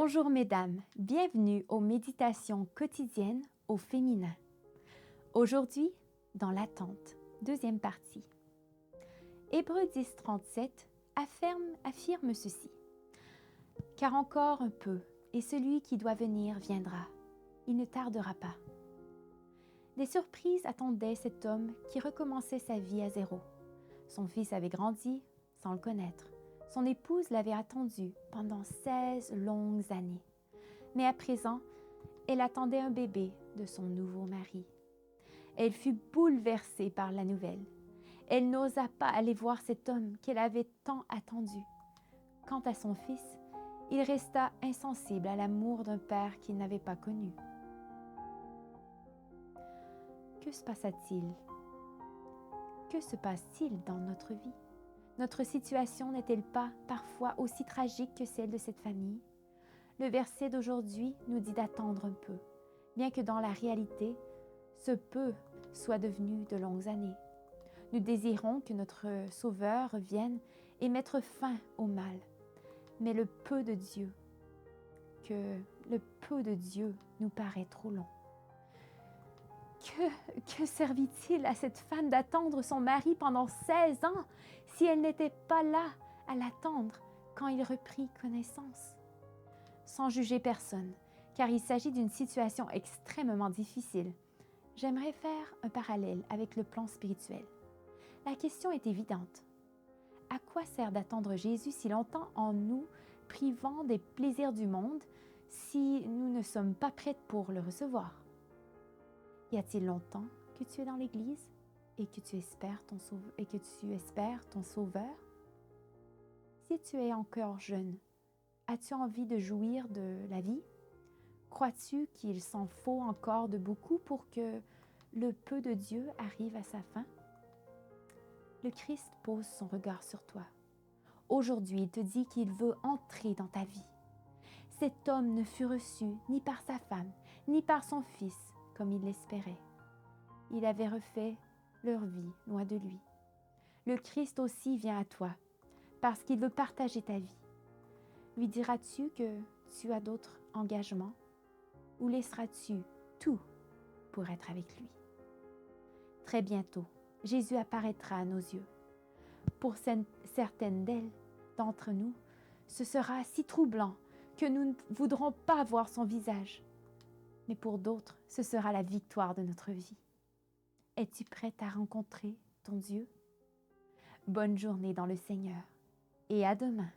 Bonjour mesdames, bienvenue aux méditations quotidiennes au féminin. Aujourd'hui, dans l'attente, deuxième partie. Hébreux 10, 37 affirme ceci. Car encore un peu, et celui qui doit venir viendra. Il ne tardera pas. Des surprises attendaient cet homme qui recommençait sa vie à zéro. Son fils avait grandi sans le connaître. Son épouse l'avait attendu pendant 16 longues années. Mais à présent, elle attendait un bébé de son nouveau mari. Elle fut bouleversée par la nouvelle. Elle n'osa pas aller voir cet homme qu'elle avait tant attendu. Quant à son fils, il resta insensible à l'amour d'un père qu'il n'avait pas connu. Que se passa-t-il? Que se passe-t-il dans notre vie? Notre situation n'est-elle pas parfois aussi tragique que celle de cette famille? Le verset d'aujourd'hui nous dit d'attendre un peu, bien que dans la réalité, ce peu soit devenu de longues années. Nous désirons que notre Sauveur revienne et mettre fin au mal. Mais le peu de Dieu nous paraît trop long. Que servit-il à cette femme d'attendre son mari pendant 16 ans si elle n'était pas là à l'attendre quand il reprit connaissance? Sans juger personne, car il s'agit d'une situation extrêmement difficile, j'aimerais faire un parallèle avec le plan spirituel. La question est évidente. À quoi sert d'attendre Jésus si longtemps en nous privant des plaisirs du monde si nous ne sommes pas prêtes pour le recevoir? Y a-t-il longtemps que tu es dans l'Église et que tu espères ton Sauveur? Si tu es encore jeune, as-tu envie de jouir de la vie? Crois-tu qu'il s'en faut encore de beaucoup pour que le peu de Dieu arrive à sa fin? Le Christ pose son regard sur toi. Aujourd'hui, il te dit qu'il veut entrer dans ta vie. Cet homme ne fut reçu ni par sa femme, ni par son fils, comme il l'espérait. Il avait refait leur vie loin de lui. Le Christ aussi vient à toi, parce qu'il veut partager ta vie. Lui diras-tu que tu as d'autres engagements ou laisseras-tu tout pour être avec lui? Très bientôt, Jésus apparaîtra à nos yeux. Pour certaines d'entre nous, ce sera si troublant que nous ne voudrons pas voir son visage. Mais pour d'autres, ce sera la victoire de notre vie. Es-tu prête à rencontrer ton Dieu? Bonne journée dans le Seigneur et à demain.